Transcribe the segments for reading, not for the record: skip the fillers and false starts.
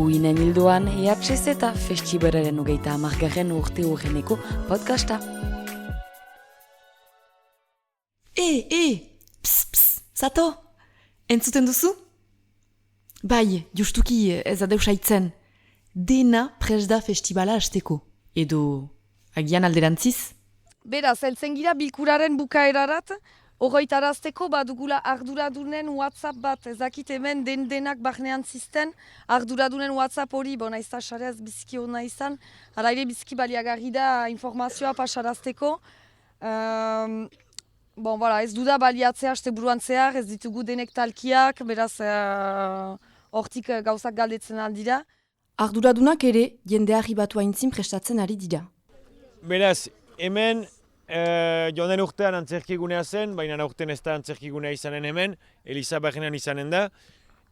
Uinen hildoan EHZ eta Festibalaren 30. urte urreneko podcasta. Pss, zato? Entzuten duzu? Bai, justuki ez da deusaitzen. Dena prest da festivala hasteko. Edo, agian alderantziz? Beraz, heltzen gira bilkuraren bukaerarat, horretarazteko badugula arduradunen WhatsApp bat, ezakit hemen denak barnean zisten, arduradunen WhatsApp hori, naiz da xareaz biziki hona izan, hala ere biziki baliagarri da informazioa pasarazteko. Ez duda baliatzea haste buruan zehar, ez ditugu denek talkiak, beraz hortik gauzak galdetzen aldira. Arduradunak ere jende arribatu haintzin prestatzen ari dira. Beraz, hemen joan den urtean antzerkigunea zen, baina aurten ez da antzerkigunea izanen hemen, Eliza barrenan izanen da,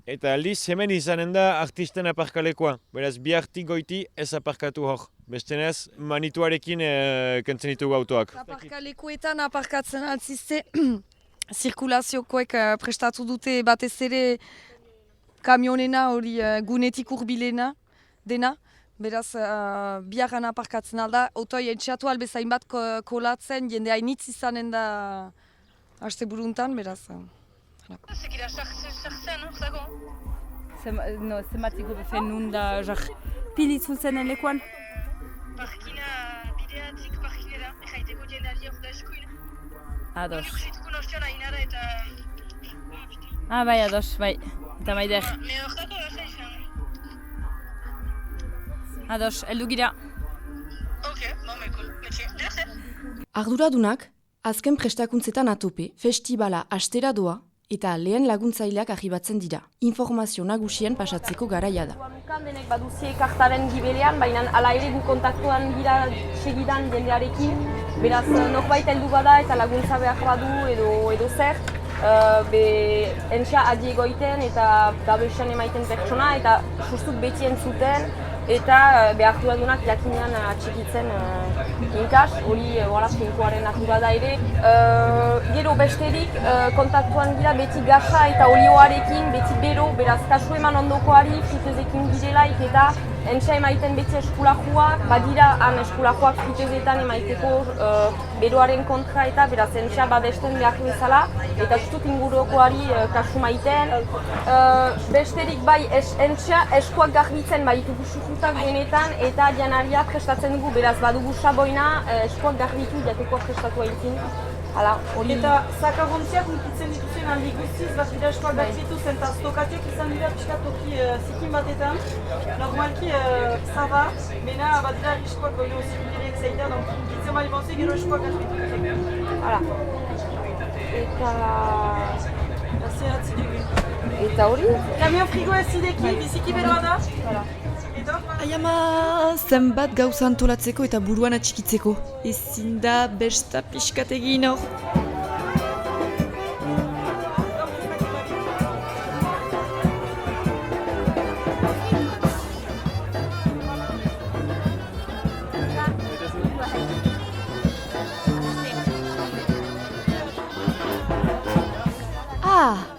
eta aldiz hemen izanen da artisten aparkalekoa. Beraz, bi artik goiti ez aparkatu hor. Bestenez, manituarekin kentzen ditugu autoak. Aparkalekoetan aparkatzen altzizte, zirkulaziokoek prestatu dute batez ere kamionena hori gunetik hurbilena dena. Beraz, biarran aparkatzen alda, otoi entxeatu albezain bat kolatzen, jende hainitz izanen da haste buruntan, beraz. Sekira sartzen, zago? Zematiko befen nun da pilitzun zenen lekuan? Parkina bideatik parkinera, jaiteko jendeari hor da eskuin. Ados. Ikusitukun ostiona inara eta... Bai, ados, bai. Eta maider. Me hortako da izan. Ados, heldu gira. Ok, meko, metxe, derze. Arduradunak, azken prestakuntzetan atope, festibala astera doa eta lehen laguntzaileak arribatzen dira. Informazio nagusien pasatzeko garaia da. Denek baduzie kartaren gibelean, baina ala ere gu kontaktuan gira segidan jendearekin. Beraz, norbait heldu bada eta laguntza behar badu edo zer. Entxa adi egoiten eta gabesan emaiten pertsona eta justut beti entzuten eta arduradunak jakinean atxikitzen inkas, hori finkoaren ardura da ere. Gero besterik kontaktuan gira beti gasa eta olioarekin, beti bero, beraz kasu eman ondokoari, fritezekin girelaik eta entxa emaiten beti eskulajuak, badira han eskulajuak fritezetan emaiteko beroaren kontra eta beraz entxa badesten behar bezala eta justut ingurukoari kasu maiten. Besterik bai entxa eskuak garbitzen baditugu sujutak benetan eta janaria prestatzen dugu, beraz badugu saboina eskuak garbitu jateko prestatu haitzin. Eta zakarontziak unkitzen dituzen handi guztiz, bat dira eskoak gatzituz eta stokatiok izan dira piskatoki zikin batetan. Normalki zaba, mena bat dira eskoak goio zikindirek zeitea, unkitzen bali bonze gero eskoak gatzituz. Eta... Zeratzi dugu. Eta hori? Kamion frigo ez zideki, biziki beroa da. Aiama, zenbat gauza antolatzeko eta buruan atxikitzeko. Ezin da besta pixkat egin hor.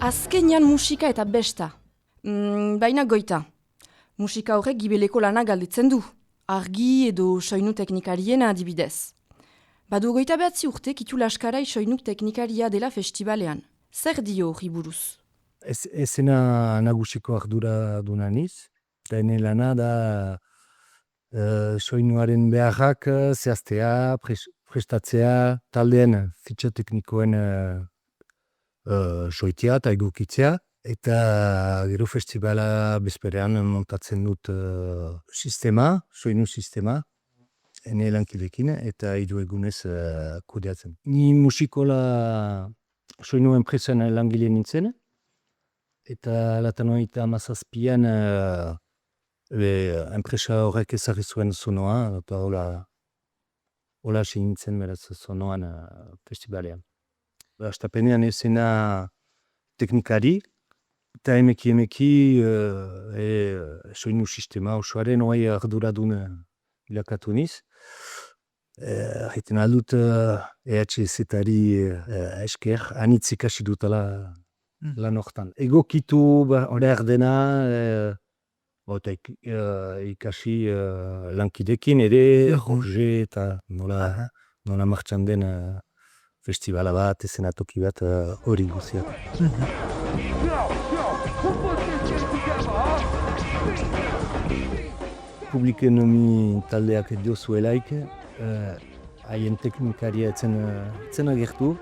Azkenean musika eta besta. Baina goita. Musika horrek gibeleko lana galdetzen du. Argi edo soinu teknikarien adibidez. Badu 29 urte kitu laskarai soinu teknikaria dela festivalean. Zer dio hori buruz? Ezena nagusiko ardura dunaniz. Eta ene lana da soinuaren beharrak zehaztea, prestatzea, taldean fitxoteknikoen soitea eta egokitzea. Eta gero festivala bezperean montatzen dut soinu sistema, ene lankidekin eta hiru egunez kudeatzen. Ni musikola soinu enpresan langile nintzen, eta latanoita hamazazpian enpresa horrek ezarri zuen sonoa, eta hola hola segintzen beraz zonoan festivalean. Astapenean ezena teknikari, eta emeki soinu sistema osoaren hori arduradun bilakatu niz. Haiten aldut EHZ-ari esker anitz ikasi dutala lan hortan. Egokitu hori dena, ikasi lankidekin ere, Roger eta nola martxan den festivala bat, esenatoki bat hori guziak. Publikonomi taldeak dio zuelaik, haien teknikaria etzen agertu.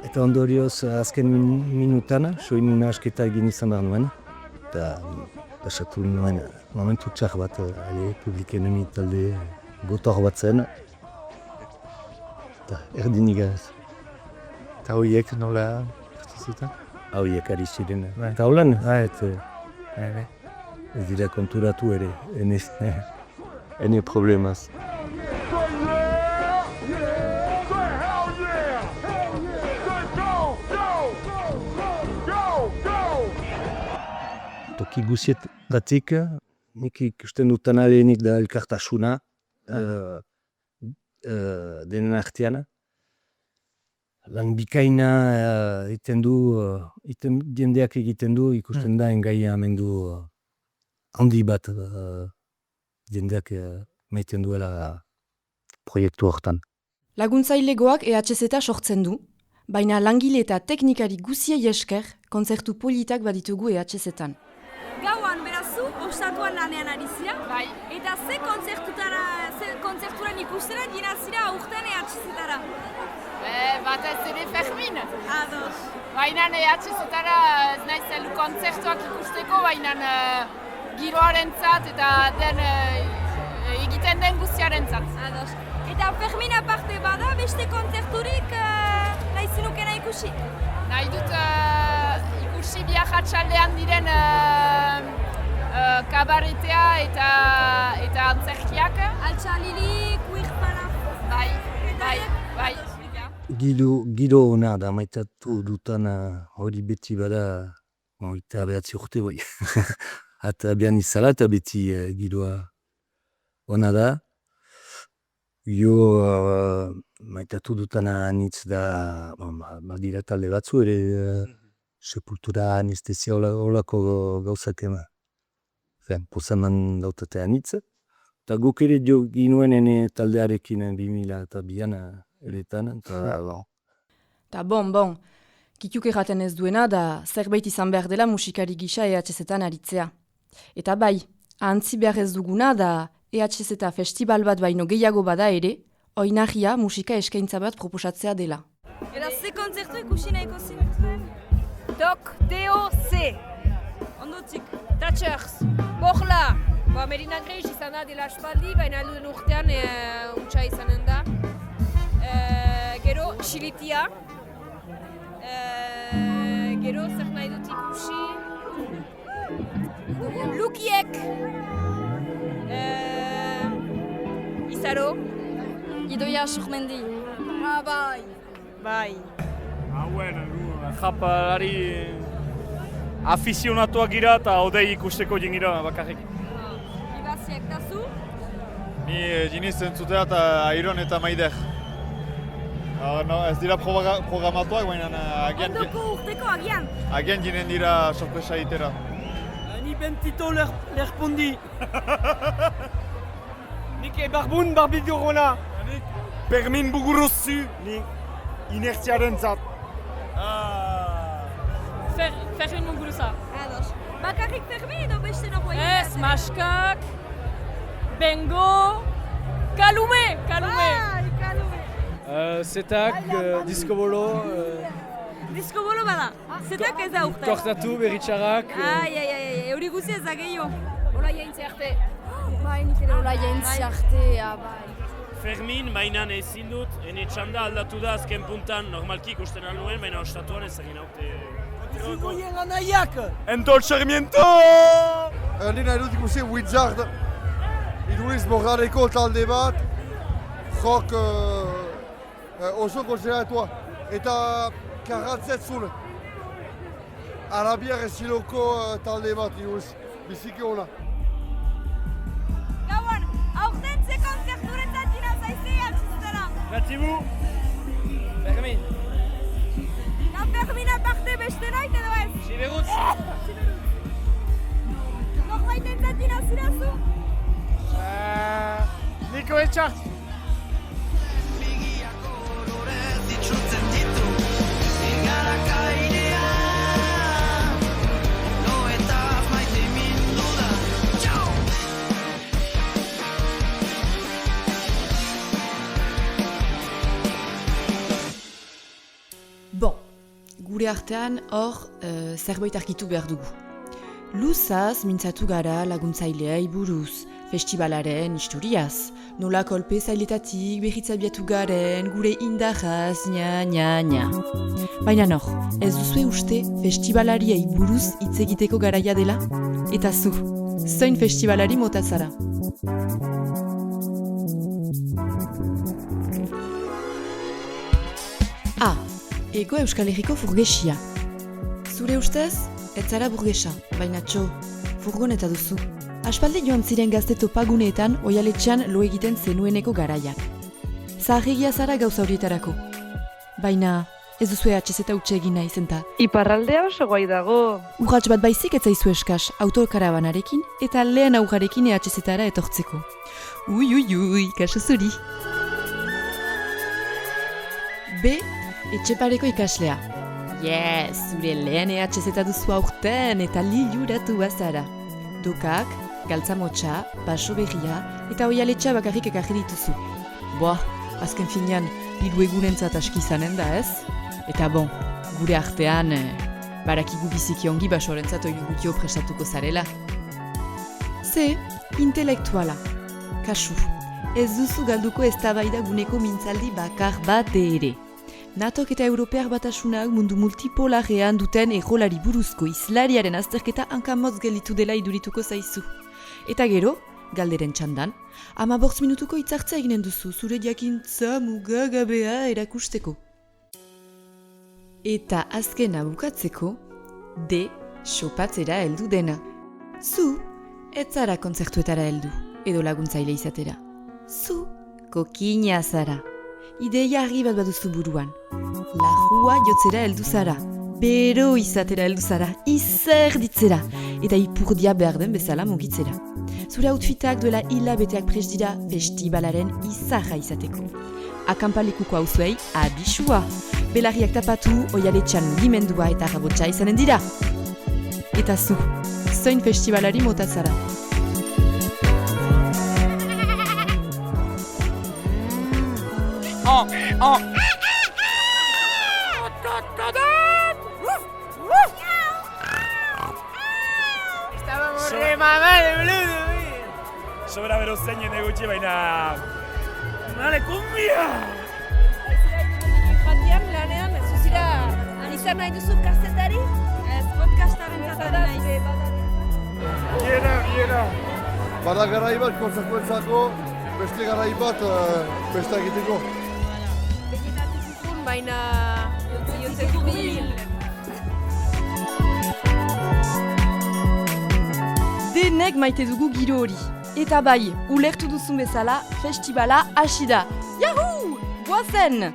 Eta ondorioz azken minutan, soinu nahasketa egin izan behar nuen. Eta pasatu nuen momentu txar bat, publikonomi talde gotor bat zen. Eta erdin igaz. Eta horiek nola hartu zuten? Horiek ari ziren. Eta holan, ez dira konturatu ere, ene problemaz. Toki guzietatik, nik ikusten dutan alenik da elkartasuna, denen artean. Lan bikaina jendeak egiten du, ikusten da engaia amendu handi bat jendeak maiten duela proiektu hortan. Laguntzailegoak EHZ sortzen du, baina langile eta teknikari guziei esker kontzertu politak baditugu EHZ-etan. Gauan berazu, ostatuan lanean ari zira? Bai. Eta ze kontzerturan ikustera dina zira aurten EHZ-etara? Batez ere Fermin. Ados. Baina EHZ-etara ez naiz kontzertuak ikusteko, baina giroarentzat eta egiten den guztiarentzat. Ados. Eta Fermin aparte bada beste kontzerturik nahi zinukena ikusi? Nahi dut ikusi biaxatxaldean diren kabaretea eta antzerkiak. Altxalili, kuirpana. Bai. Giro hona da, maitatu dutan hori beti bada, eta behatzi urte bai. Eta behan izala eta beti giroa hona da. Maitatu dutan anitz da, badira talde batzu ere, sepultura, anestezia horako gauzak ema. Pozaman dautate anitz. Eta guk ere jo ginuen ene taldearekin 2002an eretan. Ta bon, kikiuk erraten ez duena da zerbait izan behar dela musikari gisa EHZ-etan aritzea. Eta bai, ahantzi behar ez duguna da EHZ-eta festival bat baino gehiago bada ere, oinarria musika eskaintza bat proposatzea dela. Eta ze kontzertu ikusi nahiko zinutuen? Doc, Teo, C. Ondotik. Thatchers, Borla. Merina Greix izan da dela espaldi, baina alduden urtean utxa izanen da. Gero, Xilitia. Gero, zer nahi dut ikusi. Lukiek. Izaro. Idoia Surmendi. Bai. Japalari afizionatuak gira eta odei ikusteko jengira bakarrik. Ibaziak dazu? Ni jiniz entzutea eta Airon eta Maider. Ez dira programatuak, baina agian... Ondoko urteko agian? Agian jinen dira sorpresa itera. Ni Bentito lerpundi. Nik Barbun Barbidurona. Fermin Buguruzzu. Nik inertziaren zat. Fermin Muguruza. Ados. Bakarrik Fermin edo beste nagoa? Ez, Maskak, Bengo, Kalume! Bai, Kalume. Zetak, Diskobolo. Diskobolo bada. Zetak ez da urte. Kortatu, Beritxarrak. Hori guzi ez da gehiago. Ola jaintzi arte. Bai, nik ere ola jaintzi arte, bai. Fermin, mainan ezin dut, ene txanda aldatu da azken puntan, normalki ikusten alnuen, baina ostatuan ez egin haute. Zigoien anaiak! Entol Sarmiento! Ni nahi dut ikusi Wizard. Iduriz Borrareko talde bat. rock oso konzertua. Eta 47 zule. Arabiar estiloko talde bat iguz, biziki ona. Gauan, aurten ze konzerturetzat dira zaizea txizutara. Gratzibu! Fermin! Na Fermin aparte beste nahi edo ez? Siberutz! Norbait entzat dira zirazu? Niko Eltxart! Bon, gure artean hor zerbait argitu behar dugu. Luzaz mintzatu gara laguntzaileai buruz, festivalaren historiaz, nola kolpe zailetatik berritzabiatu garen, gure indarraz, nya. Baina nor, ez duzue uste festivalariei buruz hitz egiteko garaia dela? Eta zu, zein festivalari mota zara? Ah, Ego Euskal Herriko furgesia. Zure ustez, ez zara burgesa, baina txo, furgoneta duzu. Aspaldi joan ziren gazte topaguneetan oialetxean lo egiten zenueneko garaiak. Zaharregia zara gauza horietarako. Baina ez duzu EHZ utxe egin nahi zenta. Iparraldea oso guai dago. Urrats bat baizik ez zaizu eskas autokarabanarekin eta lehen augarekin EHZ-ara etortzeko. Ui, kaso zuri. B. Etxepareko ikaslea. Yes, zure lehen EHZ duzu aurten eta liluratu bazara. Dokak, galtzamotxa, baso berria eta oialetxa bakarrik ekarri dituzu. Boa, azken finean, hiru egunentzat aski izanen da ez? Eta bon, gure artean, barakigu biziki ongi basorentzat oilu gutio prestatuko zarela. C. Intelektuala. Kasu, ez duzu galduko eztabaida guneko mintzaldi bakar bat ere. Natok eta Europear Batasunak mundu multipolarean duten errolari buruzko izlariaren azterketa hankamotz gelditu dela idurituko zaizu. Eta gero, galderen txandan, 15 minutuko hitzartzea eginen duzu zure jakintza mugagabea erakusteko. Eta azkena bukatzeko, D. Sopatzera heldu dena. Zu, ez zara kontzertuetara heldu, edo laguntzaile izatera. Zu, kokina zara. Ideia argi bat baduzu buruan. Lajua jotzera heldu zara, bero izatera heldu zara, izerditzera, eta ipurdia behar den bezala mugitzera. Zure outfitak duela hilabeteak prest dira festivalaren izarra izateko. Akampalekuko auzuei abisua. Belarriak tapatu, oialetxan mugimendua eta rabotxa izanen dira. Eta zu, zein festivalari mota zara. Estábamos re mamados, boludo. Sobra bero zeinen egutxe, baina... Dale, kumbia! Jatian lanean, zuzira, izan nahi duzu kazetari? Ez, podcastaren zatari nahi. Biera! Bada garai bat konzertuentzako, beste garai bat beste egiteko. Baina... Jotzeko bil. Denek maite dugu giro hori. Eta bai, ulertu duzun bezala, festivala hasi da. Yahoo! Goazen!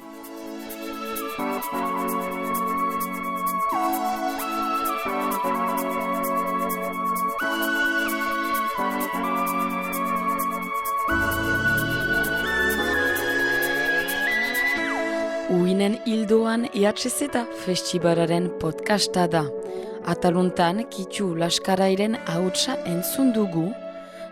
Uinen hildoan EHZ festivalaren podcasta da. Ataluntan Kitxu Laskarairen ahotsa entzun dugu,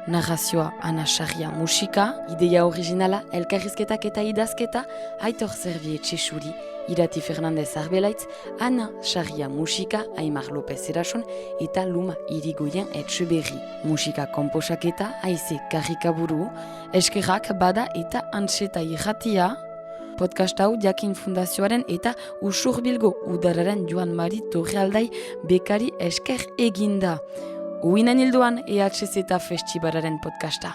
narrazioa Ana Sarria musika, ideia originala elkarrizketak eta idazketa Aitor Zerbie Txesuri, Irati Fernandez Arbelaitz, Ana Sarria musika, Aimar López Erason eta Luma Irigoyen Etxeberri. Musika komposaketa Aize Karrikaburu, eskerrak Bada eta Antxeta Irratia. Podcast hau Jakin Fundazioaren eta Usurbilgo Udararen Joan Mari Torrealdai bekari esker eginda. Uinen hildoan EHZ festivalaren podcasta.